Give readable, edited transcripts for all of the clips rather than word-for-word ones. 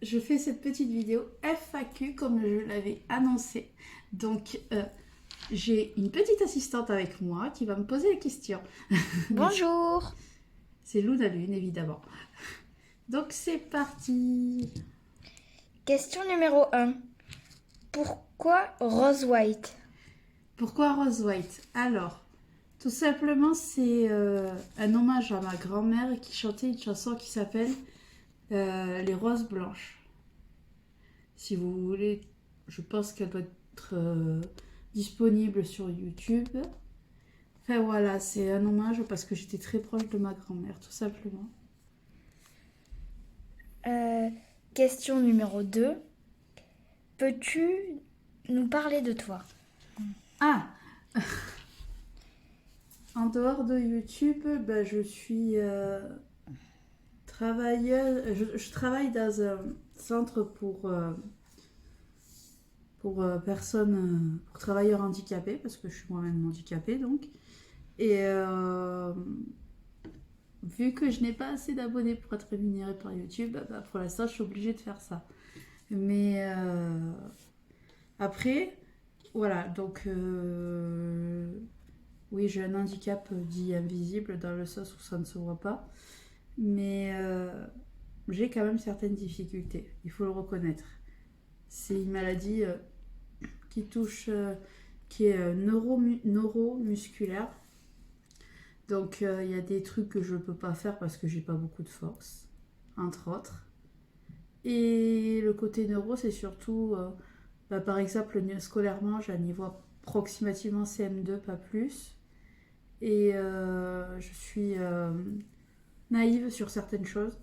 je fais cette petite vidéo FAQ comme je l'avais annoncé. Donc, j'ai une petite assistante avec moi qui va me poser les questions. Bonjour. C'est Luna Lune, évidemment. Donc, c'est parti. Question numéro 1. Pourquoi Rose White? Pourquoi Rose White? Alors, tout simplement, c'est un hommage à ma grand-mère qui chantait une chanson qui s'appelle Les Roses Blanches. Si vous voulez, je pense qu'elle doit être disponible sur YouTube. Enfin voilà, c'est un hommage parce que j'étais très proche de ma grand-mère, tout simplement. Question numéro 2. Peux-tu nous parler de toi? Ah, en dehors de YouTube, ben, je suis travailleuse. Je travaille dans un centre pour personnes, pour travailleurs handicapés, parce que je suis moi-même handicapée, donc. Et vu que je n'ai pas assez d'abonnés pour être rémunérée par YouTube, bah, pour l'instant, je suis obligée de faire ça. Mais après, voilà, donc oui, j'ai un handicap dit invisible dans le sens où ça ne se voit pas, mais j'ai quand même certaines difficultés, il faut le reconnaître. C'est une maladie qui touche, qui est neuromusculaire. Donc il y a des trucs que je ne peux pas faire parce que j'ai pas beaucoup de force, entre autres. Et le côté neuro, c'est surtout, bah, par exemple, scolairement, j'ai un niveau approximativement CM2, pas plus. Et je suis naïve sur certaines choses.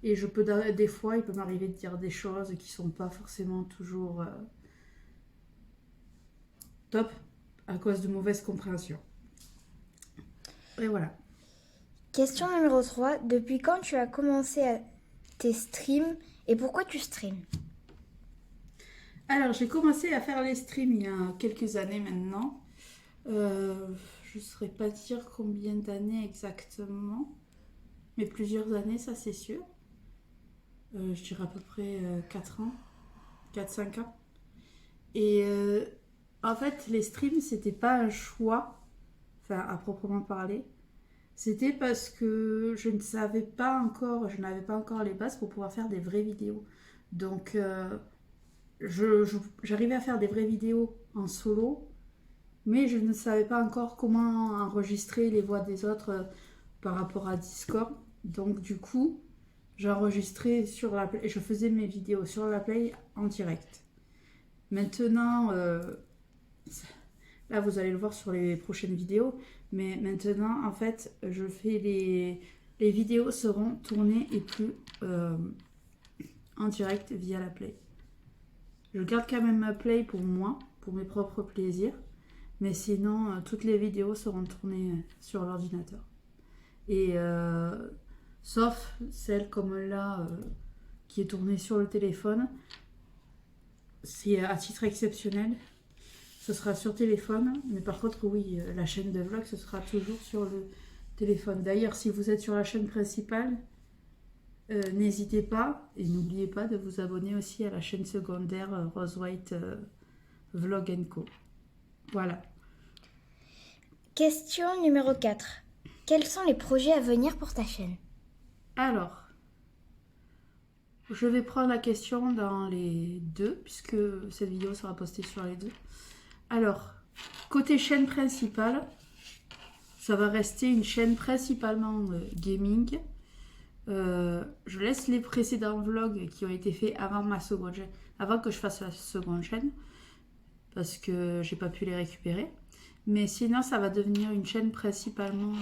Et je peux, des fois, il peut m'arriver de dire des choses qui sont pas forcément toujours top à cause de mauvaise compréhension. Et voilà. Question numéro 3. Depuis quand tu as commencé tes streams et pourquoi tu streams? Alors, j'ai commencé à faire les streams il y a quelques années maintenant. Je ne saurais pas dire combien d'années exactement, mais plusieurs années, ça c'est sûr. Je dirais à peu près 4 ans, 4-5 ans. Et en fait, les streams, c'était pas un choix, enfin à proprement parler. C'était parce que je ne savais pas encore, je n'avais pas encore les bases pour pouvoir faire des vraies vidéos. Donc, j'arrivais à faire des vraies vidéos en solo, mais je ne savais pas encore comment enregistrer les voix des autres par rapport à Discord. Donc du coup, j'enregistrais sur la Play, je faisais mes vidéos sur la Play en direct. Maintenant, là vous allez le voir sur les prochaines vidéos, mais maintenant en fait, je fais les vidéos seront tournées et plus en direct via la Play. Je garde quand même ma Play pour moi, pour mes propres plaisirs. Mais sinon, toutes les vidéos seront tournées sur l'ordinateur. Et sauf celle comme là, qui est tournée sur le téléphone, c'est à titre exceptionnel. Ce sera sur téléphone, mais par contre, oui, la chaîne de vlog, ce sera toujours sur le téléphone. D'ailleurs, si vous êtes sur la chaîne principale, n'hésitez pas et n'oubliez pas de vous abonner aussi à la chaîne secondaire Rose White Vlog Co. Voilà. Question numéro 4. Quels sont les projets à venir pour ta chaîne? Alors, je vais prendre la question dans les deux, puisque cette vidéo sera postée sur les deux. Alors, côté chaîne principale, ça va rester une chaîne principalement gaming. Je laisse les précédents vlogs qui ont été faits avant ma seconde chaîne, avant que je fasse la seconde chaîne, parce que j'ai pas pu les récupérer. Mais sinon, ça va devenir une chaîne principalement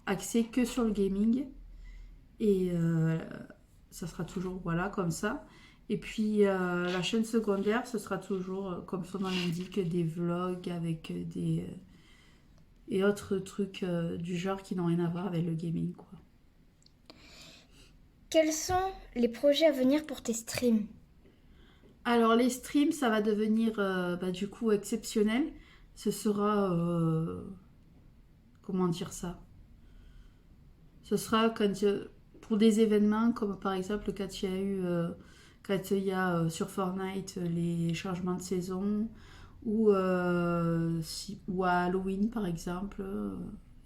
axée que sur le gaming. Et ça sera toujours voilà comme ça. Et puis la chaîne secondaire, ce sera toujours, comme son nom l'indique, des vlogs avec des et autres trucs du genre qui n'ont rien à voir avec le gaming, quoi. Quels sont les projets à venir pour tes streams? Alors les streams, ça va devenir bah, du coup exceptionnel. Ce sera comment dire ça? Ce sera quand pour des événements comme par exemple quand il y a sur Fortnite les changements de saison ou ou à Halloween par exemple,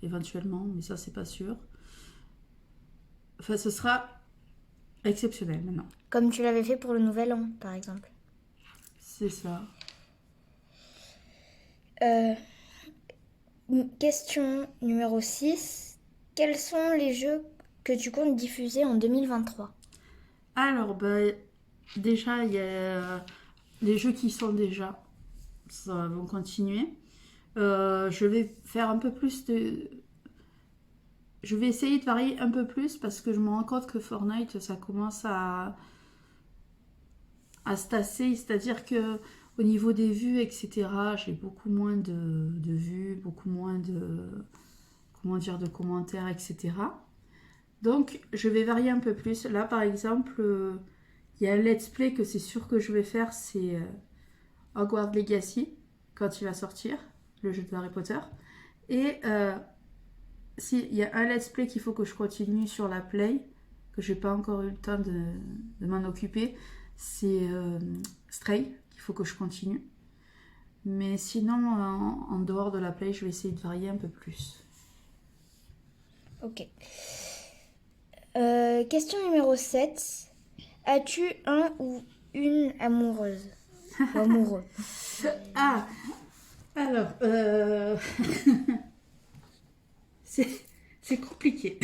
éventuellement, mais ça c'est pas sûr. Enfin, ce sera exceptionnel maintenant. Comme tu l'avais fait pour le Nouvel An, par exemple. C'est ça. Question numéro 6. Quels sont les jeux que tu comptes diffuser en 2023? Alors, déjà, il y a les jeux qui sont déjà, ça vont continuer. Je vais faire un peu plus de... Je vais essayer de varier un peu plus parce que je me rends compte que Fortnite, ça commence à se tasser. C'est-à-dire que au niveau des vues, etc., j'ai beaucoup moins de vues, beaucoup moins de commentaires, etc. Donc, je vais varier un peu plus. Là, par exemple, il y a un let's play que c'est sûr que je vais faire, c'est Hogwarts Legacy, quand il va sortir, le jeu de Harry Potter. Et s'il y a un let's play qu'il faut que je continue sur la Play, que j'ai pas encore eu le temps de m'en occuper, c'est Stray, qu'il faut que je continue. Mais sinon, en dehors de la Play, je vais essayer de varier un peu plus. Ok. Question numéro 7. As-tu un ou une amoureuse ou amoureux? Ah, alors, c'est compliqué.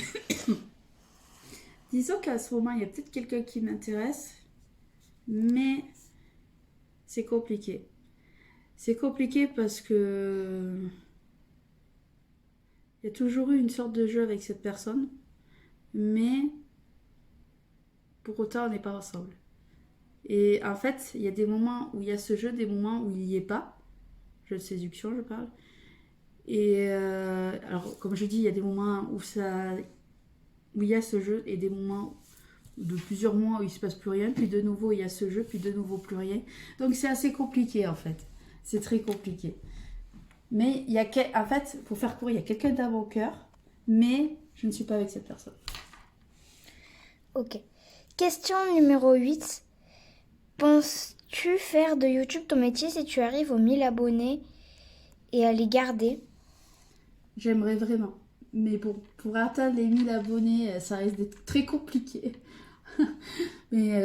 Disons qu'à ce moment, il y a peut-être quelqu'un qui m'intéresse, mais c'est compliqué. C'est compliqué parce que il y a toujours eu une sorte de jeu avec cette personne, mais pour autant, on n'est pas ensemble. Et en fait, il y a des moments où il y a ce jeu, des moments où il n'y est pas. Jeu de séduction, je parle. Et alors, comme je dis, il y a des moments où il y a ce jeu et des moments de plusieurs mois où il se passe plus rien, puis de nouveau il y a ce jeu, puis de nouveau plus rien. Donc c'est assez compliqué en fait. C'est très compliqué. Mais en fait, pour faire court, il y a quelqu'un dans mon cœur, mais je ne suis pas avec cette personne. Ok. Question numéro 8. Penses-tu faire de YouTube ton métier si tu arrives aux 1000 abonnés et à les garder? J'aimerais vraiment. Mais pour atteindre les 1000 abonnés, ça risque d'être très compliqué. Mais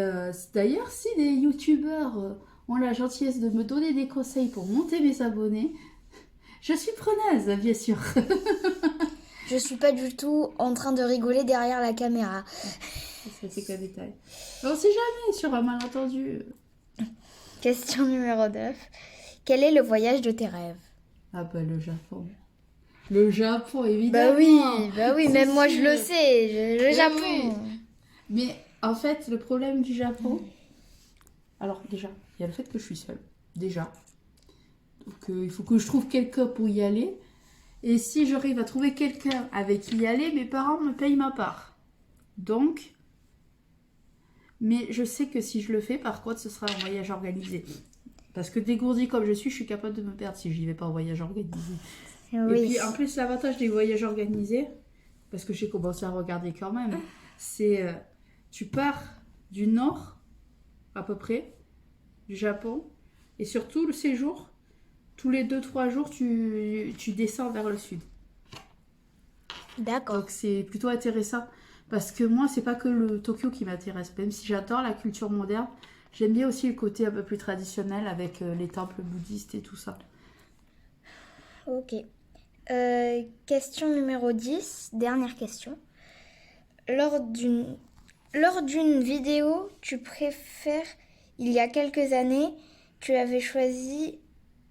d'ailleurs, si des youtubeurs ont la gentillesse de me donner des conseils pour monter mes abonnés, je suis preneuse, bien sûr. Je suis pas du tout en train de rigoler derrière la caméra. Ça, c'est qu'un détail. On sait jamais sur un malentendu. Question numéro 9. Quel est le voyage de tes rêves? Ah bah le Japon. Le Japon, évidemment. Bah oui, même moi je le sais, le Japon. Oui. Mais en fait, le problème du Japon... Alors déjà, il y a le fait que je suis seule. Déjà. Donc il faut que je trouve quelqu'un pour y aller. Et si j'arrive à trouver quelqu'un avec qui y aller, mes parents me payent ma part. Donc... Mais je sais que si je le fais, par contre, ce sera un voyage organisé. Parce que dégourdie comme je suis capable de me perdre si je n'y vais pas en voyage organisé. Oui. Et puis en plus, l'avantage des voyages organisés, parce que j'ai commencé à regarder quand même, c'est tu pars du nord, à peu près, du Japon, et surtout le séjour, tous les 2-3 jours, tu descends vers le sud. D'accord. Donc c'est plutôt intéressant. Parce que moi, c'est pas que le Tokyo qui m'intéresse. Même si j'adore la culture moderne, j'aime bien aussi le côté un peu plus traditionnel avec les temples bouddhistes et tout ça. Ok. Question numéro 10, dernière question. Lors d'une vidéo, tu préfères, il y a quelques années, tu avais choisi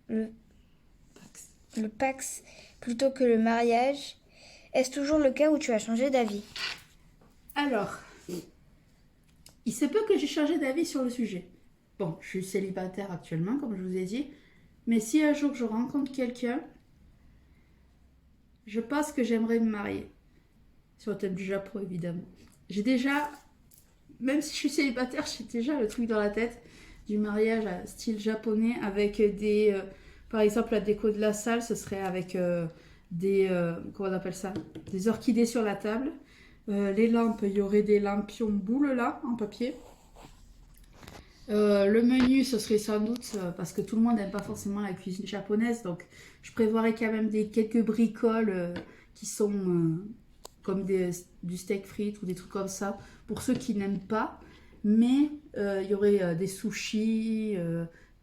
le Pax plutôt que le mariage. Est-ce toujours le cas où tu as changé d'avis? Alors, il se peut que j'ai changé d'avis sur le sujet. Bon, je suis célibataire actuellement, comme je vous ai dit. Mais si un jour je rencontre quelqu'un, je pense que j'aimerais me marier. Sur le thème du Japon, évidemment. J'ai déjà, même si je suis célibataire, j'ai déjà le truc dans la tête du mariage à style japonais avec des... par exemple, la déco de la salle, ce serait avec comment on appelle ça? Des orchidées sur la table. Les lampes, il y aurait des lampions boules là, en papier. Le menu, ce serait sans doute, parce que tout le monde n'aime pas forcément la cuisine japonaise, donc je prévoirais quand même quelques bricoles qui sont comme du steak frites ou des trucs comme ça, pour ceux qui n'aiment pas. Mais il y aurait des sushis,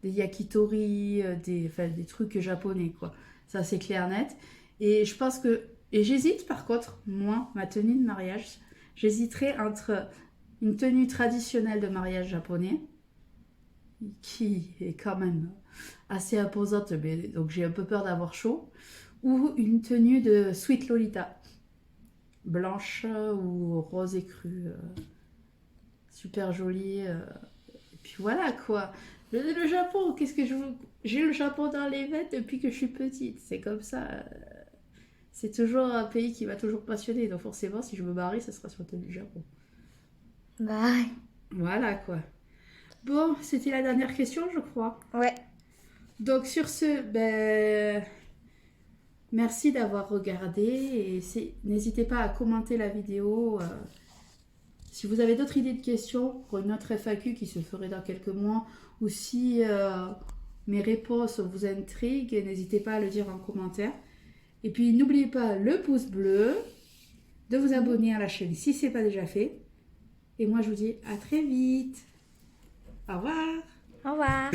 des yakitori, enfin, des trucs japonais, quoi. Ça, c'est clair net. Et je pense que... Et j'hésite par contre, moi, ma tenue de mariage, j'hésiterais entre une tenue traditionnelle de mariage japonais, qui est quand même assez imposante, mais donc j'ai un peu peur d'avoir chaud, ou une tenue de Sweet Lolita, blanche ou rose écru, super jolie. Et puis voilà quoi. Le Japon, qu'est-ce que je veux... J'ai le Japon dans les veines depuis que je suis petite, c'est comme ça. C'est toujours un pays qui m'a toujours passionné, donc forcément si je me marie, ça sera sur le Japon. Bah Voilà quoi. Bon, c'était la dernière question, je crois. ouais. Donc sur ce, ben, merci d'avoir regardé et n'hésitez pas à commenter la vidéo. Si vous avez d'autres idées de questions pour une autre FAQ qui se ferait dans quelques mois, ou si mes réponses vous intriguent, n'hésitez pas à le dire en commentaire. Et puis n'oubliez pas le pouce bleu, de vous abonner à la chaîne si ce n'est pas déjà fait. Et moi je vous dis à très vite. Au revoir. Au revoir.